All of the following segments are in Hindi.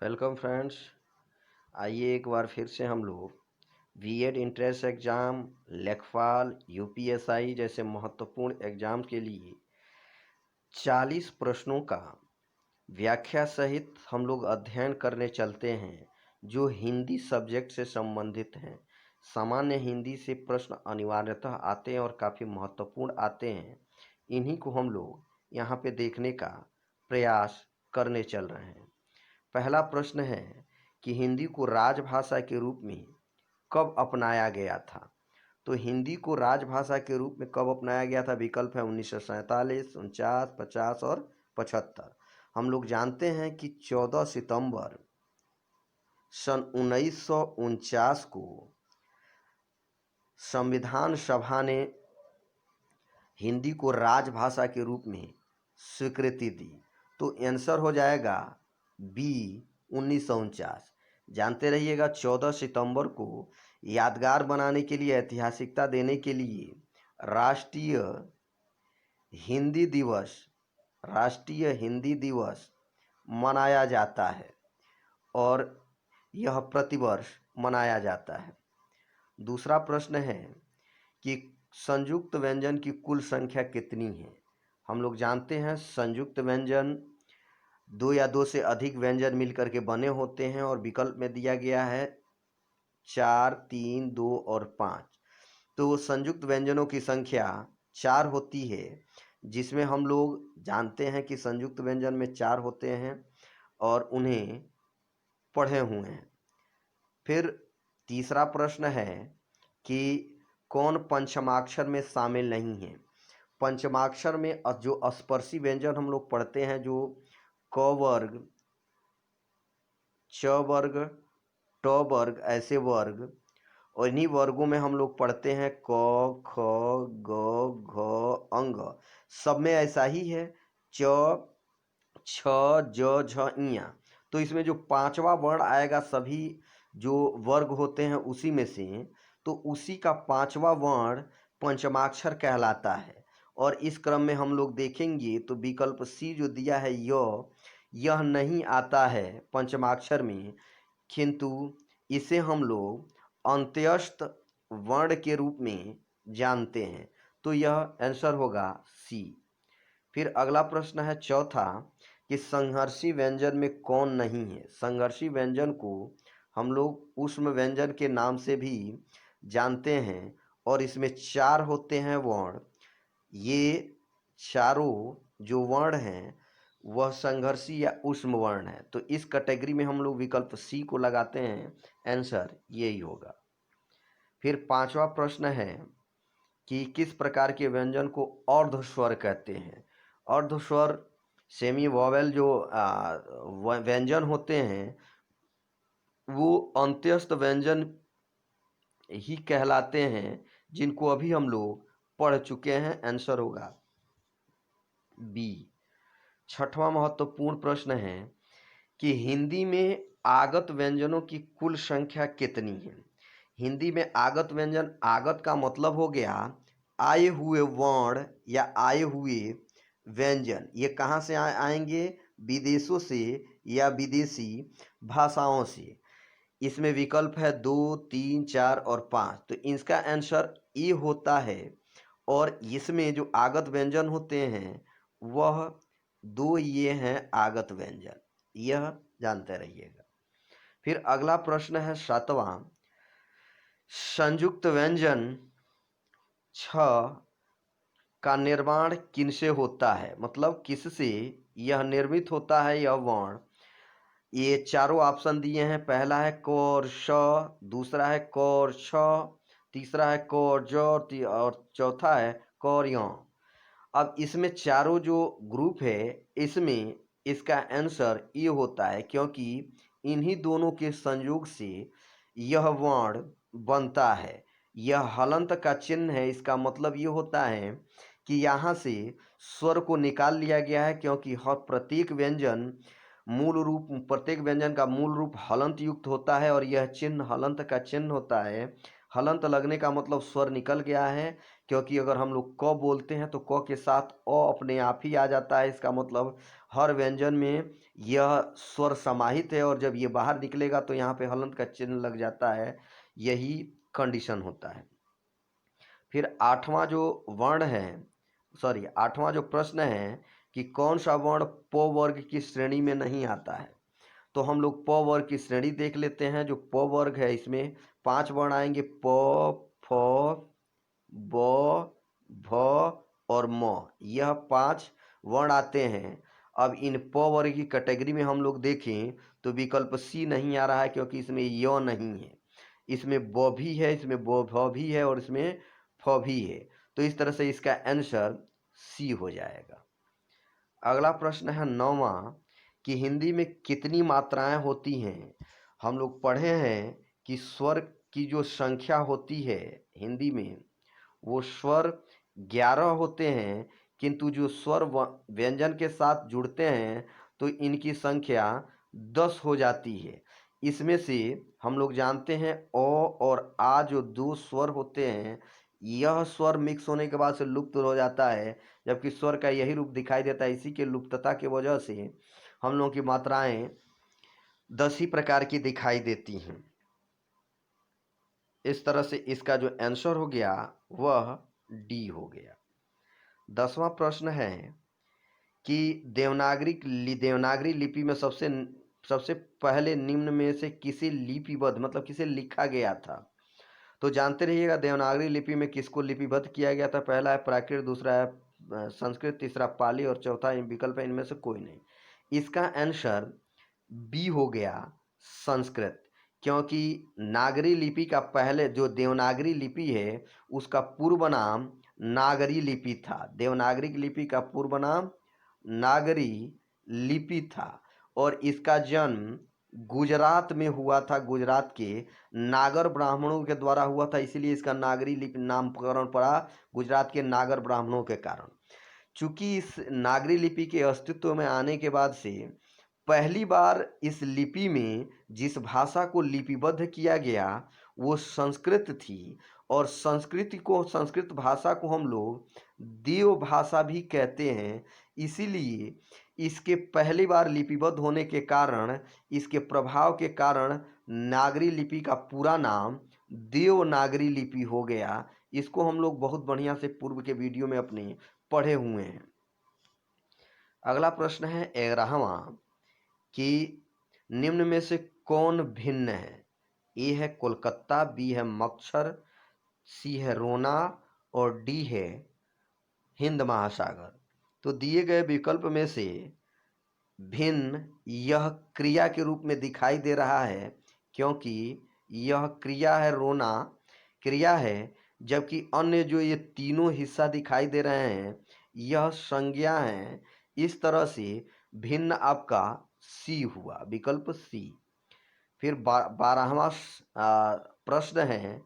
Welcome friends. आइए एक बार फिर से हम लोग बीएड इंट्रेंस एग्ज़ाम, लेखपाल, यूपीएसआई जैसे महत्वपूर्ण एग्ज़ाम के लिए 40 प्रश्नों का व्याख्या सहित हम लोग अध्ययन करने चलते हैं, जो हिंदी सब्जेक्ट से संबंधित हैं। सामान्य हिंदी से प्रश्न अनिवार्यतः आते हैं और काफ़ी महत्वपूर्ण आते हैं। इन्हीं को हम लोग यहाँ पे देखने का प्रयास करने चल रहे हैं। पहला प्रश्न है कि हिंदी को राजभाषा के रूप में कब अपनाया गया था। तो हिंदी को राजभाषा के रूप में कब अपनाया गया था? विकल्प है 1947, 49, 50 और 75। हम लोग जानते हैं कि 14 सितंबर सन 1949 को संविधान सभा ने हिंदी को राजभाषा के रूप में स्वीकृति दी। तो आंसर हो जाएगा बी 1949। जानते रहिएगा 14 सितंबर को यादगार बनाने के लिए, ऐतिहासिकता देने के लिए राष्ट्रीय हिंदी दिवस मनाया जाता है और यह प्रतिवर्ष मनाया जाता है। दूसरा प्रश्न है कि संयुक्त व्यंजन की कुल संख्या कितनी है। हम लोग जानते हैं संयुक्त व्यंजन 2 या 2 से अधिक व्यंजन मिलकर के बने होते हैं और विकल्प में दिया गया है 4, 3, 2 और 5। तो संयुक्त व्यंजनों की संख्या 4 होती है, जिसमें हम लोग जानते हैं कि संयुक्त व्यंजन में 4 होते हैं और उन्हें पढ़े हुए हैं। फिर तीसरा प्रश्न है कि कौन पंचमाक्षर में शामिल नहीं है। पंचमाक्षर में जो स्पर्शी व्यंजन हम लोग पढ़ते हैं, जो क वर्ग, च वर्ग, ट वर्ग, ऐसे वर्ग, और इन्हीं वर्गों में हम लोग पढ़ते हैं क, ख, ग, घ, अंग। सब में ऐसा ही है, च, छ, ज, झ, इया। तो इसमें जो पांचवा वर्ण आएगा, सभी जो वर्ग होते हैं उसी में से, तो उसी का पांचवा वर्ण पंचमाक्षर कहलाता है। और इस क्रम में हम लोग देखेंगे तो विकल्प सी जो दिया है यह नहीं आता है पंचमाक्षर में, किंतु इसे हम लोग अंत्यस्थ वर्ण के रूप में जानते हैं। तो यह आंसर होगा सी। फिर अगला प्रश्न है चौथा कि संघर्षी व्यंजन में कौन नहीं है। संघर्षी व्यंजन को हम लोग ऊष्म व्यंजन के नाम से भी जानते हैं और इसमें 4 होते हैं वर्ण। ये चारों जो वर्ण हैं वह संघर्षी या ऊष्म वर्ण है। तो इस कैटेगरी में हम लोग विकल्प सी को लगाते हैं, आंसर यही होगा। फिर पांचवा प्रश्न है कि किस प्रकार के व्यंजन को अर्धस्वर कहते हैं। अर्धस्वर सेमी वोवेल जो व्यंजन होते हैं वो अंत्यस्थ व्यंजन ही कहलाते हैं, जिनको अभी हम लोग पढ़ चुके हैं। आंसर होगा बी। छठवां महत्वपूर्ण प्रश्न है कि हिंदी में आगत व्यंजनों की कुल संख्या कितनी है। हिंदी में आगत व्यंजन, आगत का मतलब हो गया आए हुए वर्ण या आए हुए व्यंजन। ये कहाँ से आएंगे? विदेशों से या विदेशी भाषाओं से। इसमें विकल्प है 2, 3, 4 और 5। तो इसका आंसर ए होता है। और इसमें जो आगत व्यंजन होते हैं वह 2 ये हैं आगत व्यंजन, यह जानते रहिएगा। फिर अगला प्रश्न है सातवां, संयुक्त व्यंजन छ का निर्माण किनसे होता है, मतलब किससे यह निर्मित होता है यह वर्ण। ये चारों ऑप्शन दिए हैं। पहला है क और श, दूसरा है क और छ, तीसरा है क और ज और चौथा है क और य। अब इसमें चारों जो ग्रुप है इसमें इसका आंसर ये होता है, क्योंकि इन्हीं दोनों के संयोग से यह वर्ण बनता है। यह हलंत का चिन्ह है। इसका मतलब ये होता है कि यहाँ से स्वर को निकाल लिया गया है, क्योंकि हर प्रत्येक व्यंजन का मूल रूप हलंत युक्त होता है और यह चिन्ह हलंत का चिन्ह होता है। हलंत लगने का मतलब स्वर निकल गया है, क्योंकि अगर हम लोग क बोलते हैं तो क के साथ अ अपने आप ही आ जाता है। इसका मतलब हर व्यंजन में यह स्वर समाहित है और जब ये बाहर निकलेगा तो यहाँ पे हलंत का चिन्ह लग जाता है। यही कंडीशन होता है। फिर आठवां जो वर्ण है, सॉरी आठवां जो प्रश्न है कि कौन सा वर्ण प वर्ग की श्रेणी में नहीं आता है। तो हम लोग प वर्ग की श्रेणी देख लेते हैं। जो प वर्ग है इसमें 5 वर्ण आएंगे, प, फ, ब, भ और म। यह 5 वर्ण आते हैं। अब इन प वर्ग की कैटेगरी में हम लोग देखें तो विकल्प सी नहीं आ रहा है, क्योंकि इसमें य नहीं है। इसमें ब भी है, इसमें ब भ भी है और इसमें फ भी है। तो इस तरह से इसका आंसर सी हो जाएगा। अगला प्रश्न है 9वां कि हिंदी में कितनी मात्राएं होती हैं। हम लोग पढ़े हैं कि स्वर की जो संख्या होती है हिंदी में, वो स्वर 11 होते हैं, किंतु जो स्वर व्यंजन के साथ जुड़ते हैं तो इनकी संख्या 10 हो जाती है। इसमें से हम लोग जानते हैं अ और आ जो 2 स्वर होते हैं, यह स्वर मिक्स होने के बाद से लुप्त हो जाता है, जबकि स्वर का यही रूप दिखाई देता है। इसी के लुप्तता की वजह से हम लोगों की मात्राएं 10 ही प्रकार की दिखाई देती हैं। इस तरह से इसका जो आंसर हो गया वह डी हो गया। 10वां प्रश्न है कि देवनागरी लिपि में सबसे पहले निम्न में से किसे लिपिबद्ध मतलब किसे लिखा गया था। तो जानते रहिएगा देवनागरी लिपि में किसको लिपिबद्ध किया गया था। पहला है प्राकृत, दूसरा है संस्कृत, तीसरा पाली और चौथा विकल्प है इनमें से कोई नहीं। इसका आंसर बी हो गया, संस्कृत। क्योंकि नागरी लिपि का पहले जो देवनागरी लिपि है उसका पूर्व नाम नागरी लिपि था। देवनागरी लिपि का पूर्व नाम नागरी लिपि था और इसका जन्म गुजरात में हुआ था। गुजरात के नागर ब्राह्मणों के द्वारा हुआ था, इसीलिए इसका नागरी लिपि नामकरण पड़ा गुजरात के नागर ब्राह्मणों के कारण। चूंकि इस नागरी लिपि के अस्तित्व में आने के बाद से पहली बार इस लिपि में जिस भाषा को लिपिबद्ध किया गया वो संस्कृत थी और संस्कृत भाषा को हम लोग देव भाषा भी कहते हैं। इसीलिए इसके पहली बार लिपिबद्ध होने के कारण, इसके प्रभाव के कारण नागरी लिपि का पूरा नाम देवनागरी लिपि हो गया। इसको हम लोग बहुत बढ़िया से पूर्व के वीडियो में अपने पढ़े हुए हैं। अगला प्रश्न है 11वां कि निम्न में से कौन भिन्न है। ए है कोलकाता, बी है मक्सर, सी है रोना और डी है हिंद महासागर। तो दिए गए विकल्प में से भिन्न यह क्रिया के रूप में दिखाई दे रहा है, क्योंकि यह क्रिया है, रोना क्रिया है, जबकि अन्य जो ये तीनों हिस्सा दिखाई दे रहे हैं यह संज्ञा है। इस तरह से भिन्न आपका सी हुआ, विकल्प सी। फिर 12वां प्रश्न है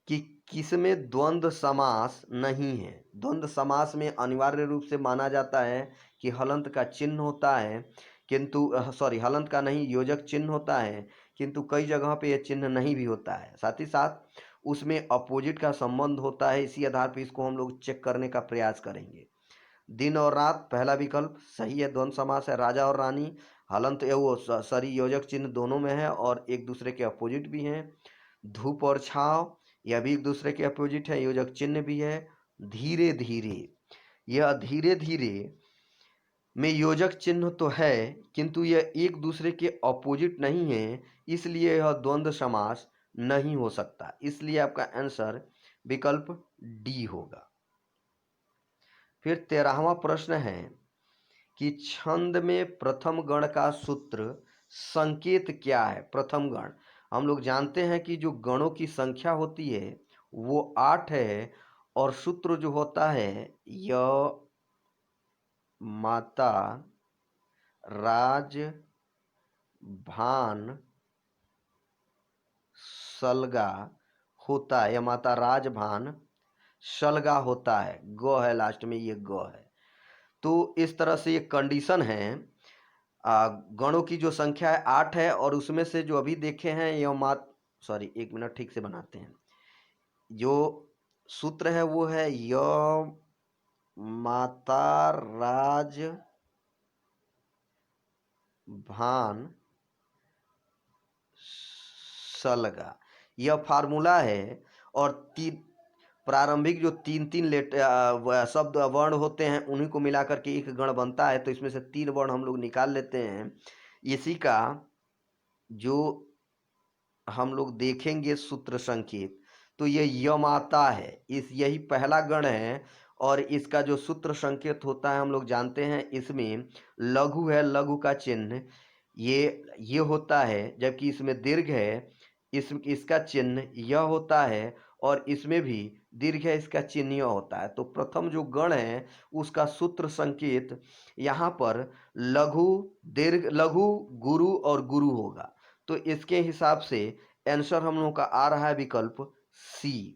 कि किसमें द्वंद्व समास नहीं है। द्वंद्व समास में अनिवार्य रूप से माना जाता है कि हलंत का चिन्ह होता है, किंतु हलंत का नहीं, योजक चिन्ह होता है, किंतु कई जगह पे यह चिन्ह नहीं भी होता है। साथ ही साथ उसमें अपोजिट का संबंध होता है। इसी आधार पर इसको हम लोग चेक करने का प्रयास करेंगे। दिन और रात पहला विकल्प सही है, द्वंद्व समास है। राजा और रानी हलंत योजक चिन्ह दोनों में है और एक दूसरे के अपोजिट भी हैं। धूप और छाव यह भी एक दूसरे के अपोजिट है, योजक चिन्ह भी है। धीरे धीरे, यह धीरे धीरे में योजक चिन्ह तो है किंतु यह एक दूसरे के अपोजिट नहीं है, इसलिए यह द्वंद्व समास नहीं हो सकता। इसलिए आपका आंसर विकल्प डी होगा। फिर 13वां प्रश्न है कि छंद में प्रथम गण का सूत्र संकेत क्या है। प्रथम गण हम लोग जानते हैं कि जो गणों की संख्या होती है वो 8 है और सूत्र जो होता है य माता राज भान सलगा होता है। यह माता राज भान सलगा होता है, ग है लास्ट में, ये ग है। तो इस तरह से ये कंडीशन है। गणों की जो संख्या है 8 है और उसमें से जो अभी देखे हैं यह एक मिनट ठीक से बनाते हैं। जो सूत्र है वो है य माता राज भान सलगा, यह फार्मूला है। और तीन प्रारंभिक जो तीन तीन शब्द वर्ण होते हैं उन्हीं को मिलाकर के एक गण बनता है। तो इसमें से 3 वर्ण हम लोग निकाल लेते हैं। इसी का जो हम लोग देखेंगे सूत्र संकेत, तो ये यम आता है, यही पहला गण है। और इसका जो सूत्र संकेत होता है हम लोग जानते हैं, इसमें लघु है, लघु का चिन्ह ये होता है, जबकि इसमें दीर्घ है, इसका चिन्ह यह होता है। और इसमें भी दीर्घ है, इसका चिन्ह यह होता है। तो प्रथम जो गण है उसका सूत्र संकेत यहाँ पर लघु, दीर्घ, लघु, गुरु और गुरु होगा। तो इसके हिसाब से आंसर हम लोगों का आ रहा है विकल्प सी।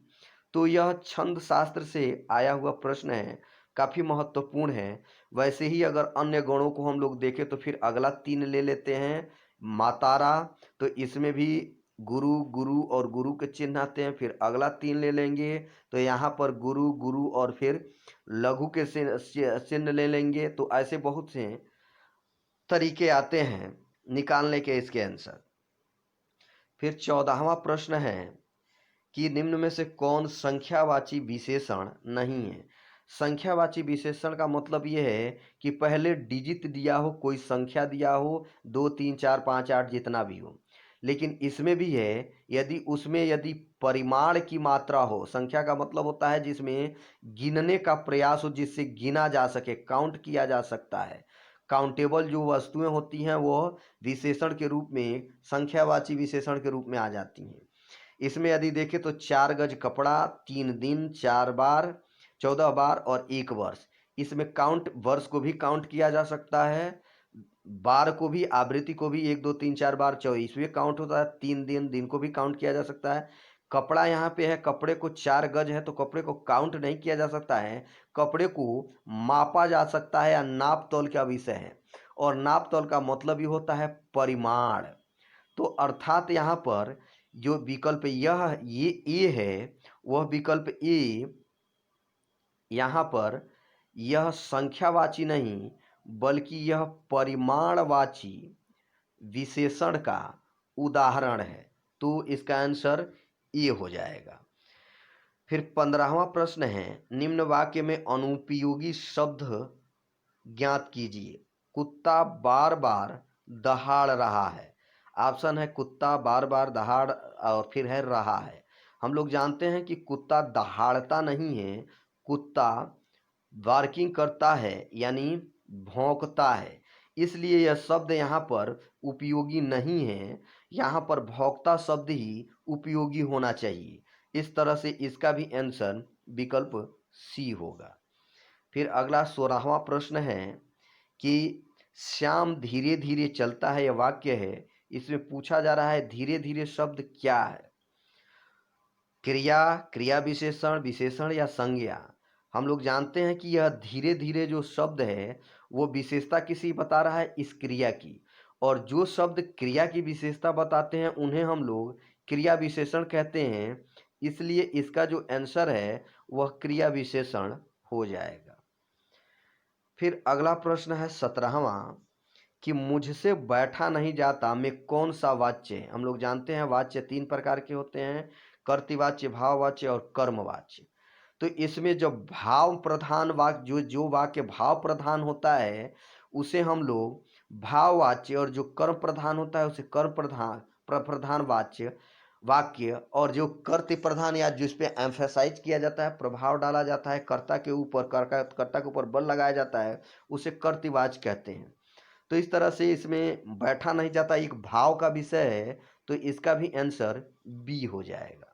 तो यह छंद शास्त्र से आया हुआ प्रश्न है, काफी महत्वपूर्ण है। वैसे ही अगर अन्य गणों को हम लोग देखें तो फिर अगला 3 ले लेते हैं। मातारा, तो इसमें भी गुरु, गुरु और गुरु के चिन्ह आते हैं। फिर अगला 3 ले लेंगे तो यहाँ पर गुरु, गुरु और फिर लघु के चिन्ह ले लेंगे। तो ऐसे बहुत से तरीके आते हैं निकालने के इसके आंसर। फिर 14वां प्रश्न है कि निम्न में से कौन संख्यावाची विशेषण नहीं है। संख्यावाची विशेषण का मतलब यह है कि पहले डिजिट दिया हो, कोई संख्या दिया हो, 2 3 4 5 8 जितना भी हो। लेकिन इसमें भी है, यदि परिमाण की मात्रा हो, संख्या का मतलब होता है जिसमें गिनने का प्रयास हो, जिससे गिना जा सके, काउंट किया जा सकता है। काउंटेबल जो वस्तुएं होती हैं वो विशेषण के रूप में, संख्यावाची विशेषण के रूप में आ जाती हैं। इसमें यदि देखें तो 4 गज कपड़ा, 3 दिन, 4 बार, 14 बार और 1 वर्ष। इसमें काउंट, वर्ष को भी काउंट किया जा सकता है, बार को भी, आवृत्ति को भी, 1 2 3 4 बार 24वें काउंट होता है। 3 दिन, दिन को भी काउंट किया जा सकता है। कपड़ा यहाँ पे है, कपड़े को 4 गज है तो कपड़े को काउंट नहीं किया जा सकता है, कपड़े को मापा जा सकता है, या नाप तौल का विषय है। और नाप तौल का मतलब ही होता है परिमाण। तो अर्थात यहाँ पर जो विकल्प ये है, वह विकल्प ए यहाँ पर यह संख्यावाची नहीं बल्कि यह परिमाणवाची विशेषण का उदाहरण है। तो इसका आंसर ए हो जाएगा। फिर 15वां प्रश्न है, निम्न वाक्य में अनुपयोगी शब्द ज्ञात कीजिए। कुत्ता बार बार दहाड़ रहा है। ऑप्शन है कुत्ता बार बार दहाड़, और फिर है रहा है। हम लोग जानते हैं कि कुत्ता दहाड़ता नहीं है, कुत्ता बार्किंग करता है, यानी भौंकता है। इसलिए यह शब्द यहाँ पर उपयोगी नहीं है, यहाँ पर भौंकता शब्द ही उपयोगी होना चाहिए। इस तरह से इसका भी आंसर विकल्प सी होगा। फिर अगला 16वां प्रश्न है कि श्याम धीरे धीरे चलता है, यह वाक्य है। इसमें पूछा जा रहा है धीरे धीरे शब्द क्या है। क्रिया, क्रिया विशेषण, विशेषण या संज्ञा। हम लोग जानते हैं कि यह धीरे धीरे जो शब्द है वो विशेषता किसी बता रहा है, इस क्रिया की। और जो शब्द क्रिया की विशेषता बताते हैं उन्हें हम लोग क्रिया विशेषण कहते हैं। इसलिए इसका जो आंसर है वह क्रिया विशेषण हो जाएगा। फिर अगला प्रश्न है 17वां कि मुझसे बैठा नहीं जाता में कौन सा वाच्य है। हम लोग जानते हैं वाच्य 3 प्रकार के होते हैं, कर्तृवाच्य, भाववाच्य और कर्मवाच्य। तो इसमें जब भाव प्रधान वाक्य, जो वाक्य भाव प्रधान होता है उसे हम लोग भाववाच्य, और जो कर्म प्रधान होता है उसे कर्म प्रधान वाक्य, और जो कर्तृ प्रधान या जिस पे एम्फेसाइज किया जाता है, प्रभाव डाला जाता है, कर्ता के ऊपर, कर्ता के ऊपर बल लगाया जाता है, उसे कर्तृवाच्य कहते हैं। तो इस तरह से इसमें बैठा नहीं जाता एक भाव का विषय है, तो इसका भी आंसर बी हो जाएगा।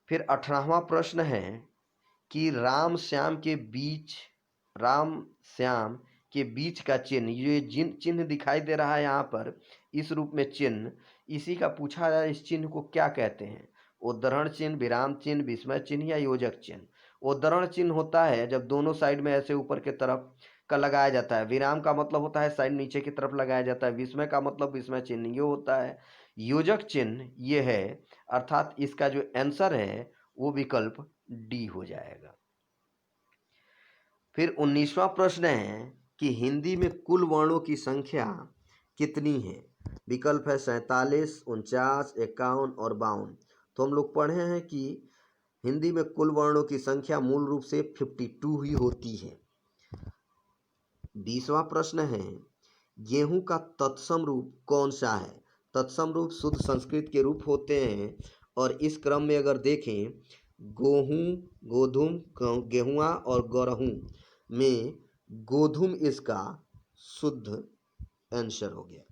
फिर 18वां प्रश्न है कि राम श्याम के बीच का चिन्ह, ये जिन चिन्ह दिखाई दे रहा है यहाँ पर इस रूप में चिन्ह, इसी का पूछा जाए इस चिन्ह को क्या कहते हैं। उद्धरण चिन्ह, विराम चिन्ह, विस्मय चिन्ह या योजक चिन्ह। उद्धरण चिन्ह होता है जब दोनों साइड में ऐसे ऊपर की तरफ का लगाया जाता है। विराम का मतलब होता है साइड नीचे की तरफ लगाया जाता है। विस्मय का मतलब विस्मय चिन्ह ये होता है। योजक चिन्ह ये है, अर्थात इसका जो आंसर है वो विकल्प डी हो जाएगा। फिर 19वां प्रश्न है कि हिंदी में कुल वर्णों की संख्या कितनी है। विकल्प है 47, 49, 51 और 52। तो हम लोग पढ़े हैं कि हिंदी में कुल वर्णों की संख्या मूल रूप से 52 ही होती है। 20वां प्रश्न है गेहूं का तत्सम रूप कौन सा है। तत्सम रूप शुद्ध संस्कृत के रूप होते हैं और इस क्रम में अगर देखें गोहूं, गोधुम, गेहुआ और गरहूं में गोधुम इसका शुद्ध आंसर हो गया।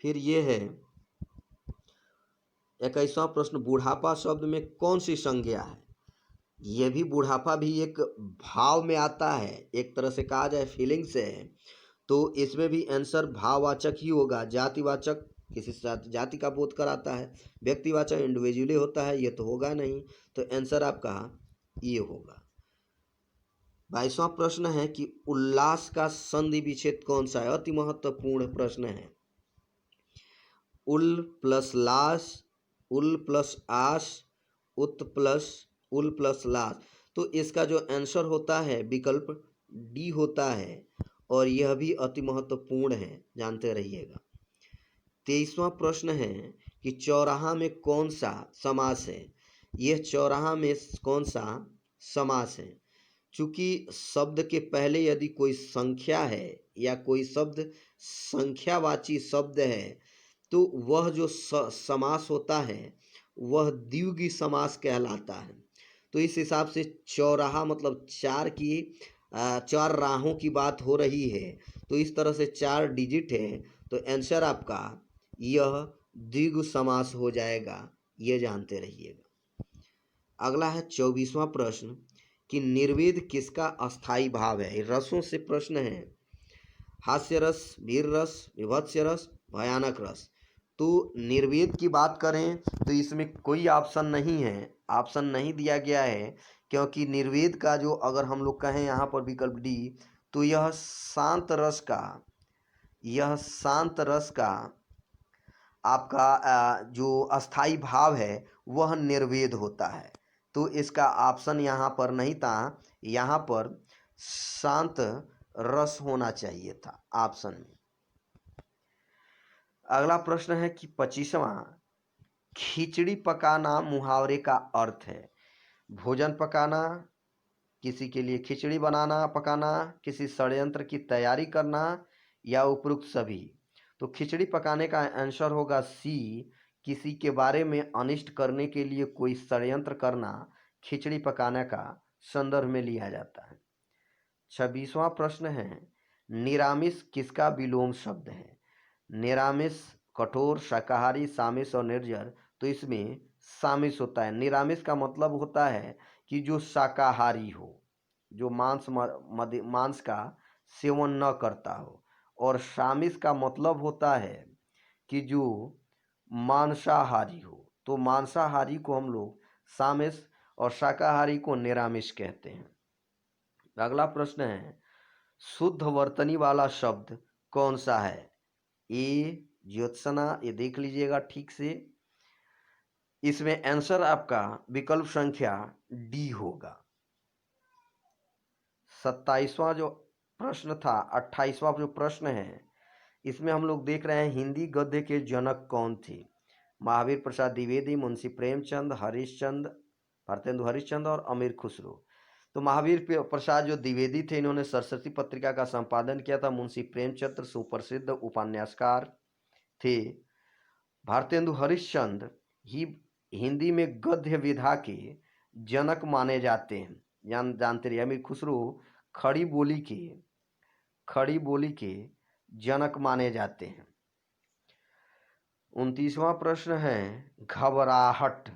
फिर ये है 21वां प्रश्न बुढ़ापा शब्द में कौन सी संज्ञा है। यह भी बुढ़ापा भी एक भाव में आता है, एक तरह से कहा जाए फीलिंग से है, तो इसमें भी आंसर भाववाचक ही होगा। जातिवाचक किसी जाति का बोध कराता है, व्यक्तिवाचक इंडिविजुअली होता है, ये तो होगा नहीं, तो आंसर आपका ये होगा। 22वां प्रश्न है कि उल्लास का संधि विच्छेद कौन सा है। अति महत्वपूर्ण प्रश्न है। उल प्लस लास, उल प्लस आस, उत प्लस उल प्लस लास। तो इसका जो आंसर होता है विकल्प डी होता है और यह भी अति महत्वपूर्ण है, जानते रहिएगा। 23वां प्रश्न है कि चौराहा में कौन सा समास है। यह चौराहा में कौन सा समास है। चूंकि शब्द के पहले यदि कोई संख्या है या कोई शब्द संख्यावाची शब्द है तो वह जो समास होता है वह द्विगु समास कहलाता है। तो इस हिसाब से चौराहा मतलब चार राहों की बात हो रही है, तो इस तरह से 4 डिजिट है, तो आंसर आपका यह द्विगु समास हो जाएगा, ये जानते रहिएगा। अगला है 24वां प्रश्न कि निर्वेद किसका अस्थाई भाव है। रसों से प्रश्न है। हास्य रस, वीर रस, विभत्स रस, भयानक रस। तो निर्वेद की बात करें तो इसमें कोई ऑप्शन नहीं है, ऑप्शन नहीं दिया गया है, क्योंकि निर्वेद का जो अगर हम लोग कहें यहाँ पर विकल्प डी, तो यह शांत रस का आपका जो अस्थाई भाव है वह निर्वेद होता है। तो इसका ऑप्शन यहाँ पर नहीं था, यहाँ पर शांत रस होना चाहिए था ऑप्शन में। अगला प्रश्न है कि 25वां खिचड़ी पकाना मुहावरे का अर्थ है। भोजन पकाना, किसी के लिए खिचड़ी बनाना, पकाना, किसी षड्यंत्र की तैयारी करना या उपरोक्त सभी। तो खिचड़ी पकाने का आंसर होगा सी, किसी के बारे में अनिष्ट करने के लिए कोई षड्यंत्र करना खिचड़ी पकाने का संदर्भ में लिया जाता है। 26वां प्रश्न है निरामिष किसका विलोम शब्द है। निरामिष कठोर, शाकाहारी, सामिष और निर्जर। तो इसमें सामिष होता है। निरामिष का मतलब होता है कि जो शाकाहारी हो, जो मांस का सेवन न करता हो, और सामिष का मतलब होता है कि जो मांसाहारी हो। तो मांसाहारी को हम लोग सामिष और शाकाहारी को निरामिष कहते हैं। अगला प्रश्न है शुद्ध वर्तनी वाला शब्द कौन सा है। ए ज्योत्सना, ये देख लीजिएगा ठीक से, इसमें आंसर आपका विकल्प संख्या डी होगा। 27वां जो प्रश्न था, 28वां जो प्रश्न है, इसमें हम लोग देख रहे हैं हिंदी गद्य के जनक कौन थे। महावीर प्रसाद द्विवेदी, मुंशी प्रेमचंद, हरिश्चंद्र, भारतेंदु हरिश्चंद्र और अमीर खुसरो। तो महावीर प्रसाद जो द्विवेदी थे, इन्होंने सरस्वती पत्रिका का संपादन किया था। मुंशी प्रेमचंद्र सुप्रसिद्ध उपन्यासकार थे। भारतेंदु हरिश्चंद्र ही हिंदी में गद्य विधा के जनक माने जाते हैं, जानते रहिए। अमीर खुसरो खड़ी बोली के जनक माने जाते हैं। 29वां प्रश्न है घबराहट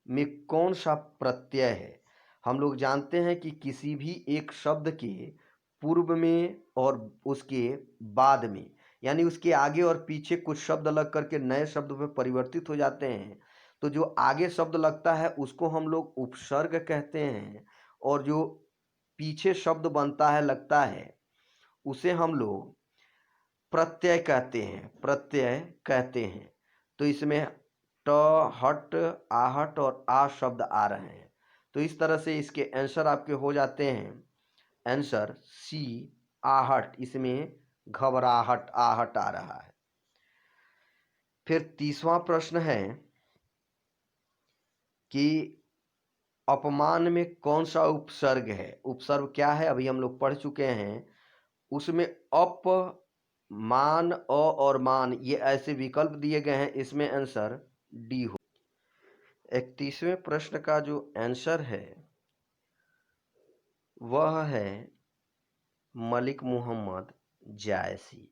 में कौन सा प्रत्यय है। हम लोग जानते हैं कि किसी भी एक शब्द के पूर्व में और उसके बाद में, यानी उसके आगे और पीछे कुछ शब्द लग करके नए शब्द में परिवर्तित हो जाते हैं। तो जो आगे शब्द लगता है उसको हम लोग उपसर्ग कहते हैं, और जो पीछे शब्द बनता है, लगता है, उसे हम लोग प्रत्यय कहते हैं। तो इसमें ट, हट, आहट और आ शब्द आ रहे हैं। तो इस तरह से इसके आंसर आपके हो जाते हैं। आंसर सी आहट, इसमें घबराहट आहट आ रहा है। फिर तीसवां प्रश्न है कि अपमान में कौन सा उपसर्ग है। उपसर्ग क्या है अभी हम लोग पढ़ चुके हैं। उसमें अप, मान, अ और मान ये ऐसे विकल्प दिए गए हैं, इसमें आंसर डी हो। 31वें प्रश्न का जो आंसर है वह है मलिक मोहम्मद जायसी।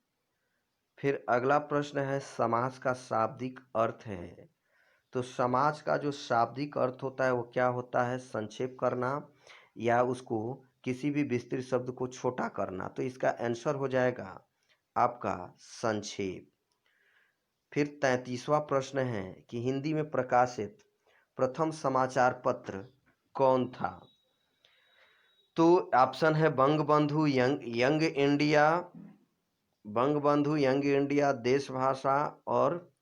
फिर अगला प्रश्न है समाज का शाब्दिक अर्थ है। तो समाज का जो शाब्दिक अर्थ होता है वो क्या होता है, संक्षेप करना या उसको किसी भी विस्तृत शब्द को छोटा करना। तो इसका आंसर हो जाएगा आपका संक्षेप। फिर 33वां प्रश्न है कि हिंदी में प्रकाशित प्रथम समाचार पत्र कौन था। तो ऑप्शन है Bangabandhu young India, Bangabandhu young India, देश भाषा और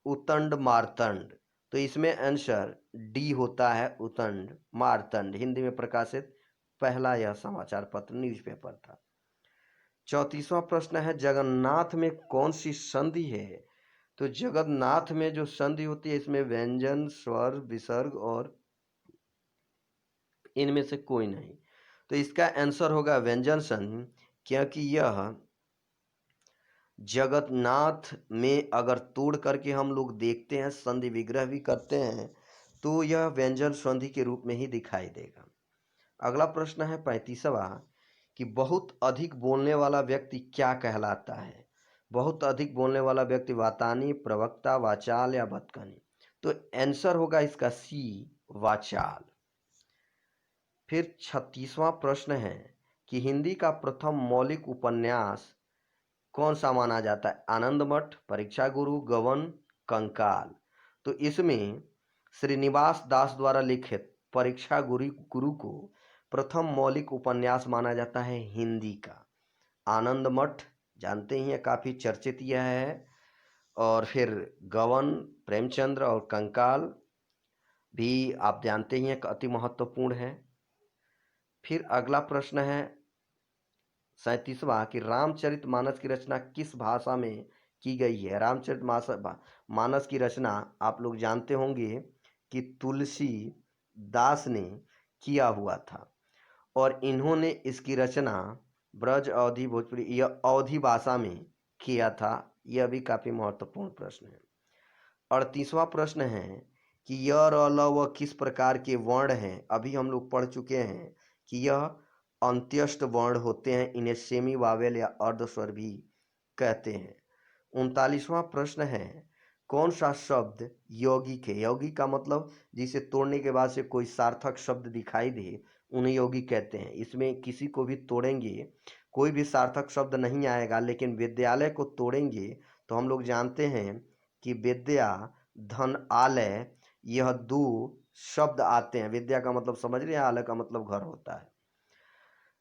उतंड मार्तंड। तो इसमें आंसर डी होता है, उतंड मार्तंड हिंदी में प्रकाशित पहला यह समाचार पत्र न्यूज़पेपर था। 34वां प्रश्न है जगन्नाथ में कौन सी संधि है। तो जगन्नाथ में जो संधि होती है इसमें व्यंजन, स्वर, विसर्ग और इनमें से कोई नहीं। तो इसका आंसर होगा व्यंजन संधि, क्योंकि यह जगन्नाथ में अगर तोड़ करके हम लोग देखते हैं, संधि विग्रह भी करते हैं, तो यह व्यंजन संधि के रूप में ही दिखाई देगा। अगला प्रश्न है 35वां कि बहुत अधिक बोलने वाला व्यक्ति क्या कहलाता है। बहुत अधिक बोलने वाला व्यक्ति वातानी, प्रवक्ता, वाचाल या भतकनी। तो आंसर होगा इसका सी वाचाल। फिर 36वां प्रश्न है कि हिंदी का प्रथम मौलिक उपन्यास कौन सा माना जाता है। आनंद मठ, परीक्षा गुरु, गवन, कंकाल। तो इसमें श्रीनिवास दास द्वारा लिखित परीक्षा गुरु को प्रथम मौलिक उपन्यास माना जाता है हिंदी का। आनंद मठ जानते ही हैं, काफ़ी चर्चित यह है। और फिर गवन प्रेमचंद्र और कंकाल भी आप जानते ही हैं अति महत्वपूर्ण है। फिर अगला प्रश्न है 37वां कि रामचरितमानस की रचना किस भाषा में की गई है। रामचरितमानस की रचना आप लोग जानते होंगे कि तुलसी दास ने किया हुआ था और इन्होंने इसकी रचना ब्रज, अवधी, भोजपुरी या अवधी भाषा में किया था। यह भी काफ़ी महत्वपूर्ण प्रश्न है। 38वां प्रश्न है कि य, र, ल, व किस प्रकार के वर्ण हैं। अभी हम लोग पढ़ चुके हैं कि यह अंत्यष्ट वर्ण होते हैं, इन्हें सेमी वावेल या अर्धस्वर भी कहते हैं। 39वां प्रश्न है कौन सा शब्द यौगिक है। यौगिक का मतलब जिसे तोड़ने के बाद से कोई सार्थक शब्द दिखाई दे उन्हें यौगिक कहते हैं। इसमें किसी को भी तोड़ेंगे कोई भी सार्थक शब्द नहीं आएगा, लेकिन विद्यालय को तोड़ेंगे तो हम लोग जानते हैं कि विद्या, धन, आलय यह दो शब्द आते हैं। विद्या का मतलब समझ रहे हैं, आलय का मतलब घर होता है।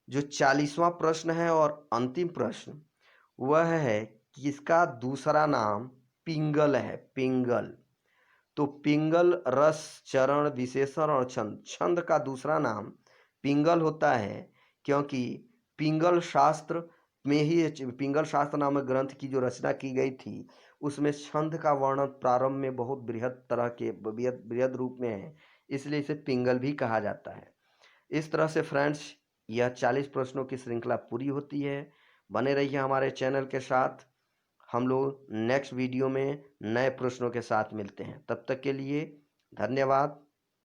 जो 40वां प्रश्न है और अंतिम प्रश्न वह है कि इसका दूसरा नाम पिंगल है। पिंगल, तो पिंगल रस, चरण, विशेषण और छंद। छंद का दूसरा नाम पिंगल होता है क्योंकि पिंगल शास्त्र में ही पिंगल शास्त्र नामक ग्रंथ की जो रचना की गई थी उसमें छंद का वर्णन प्रारंभ में बहुत बृहद तरह के बृहद रूप में है, इसलिए इसे पिंगल भी कहा जाता है। इस तरह से फ्रेंड्स यह 40 प्रश्नों की श्रृंखला पूरी होती है। बने रहिए हमारे चैनल के साथ। हम लोग नेक्स्ट वीडियो में नए प्रश्नों के साथ मिलते हैं। तब तक के लिए धन्यवाद।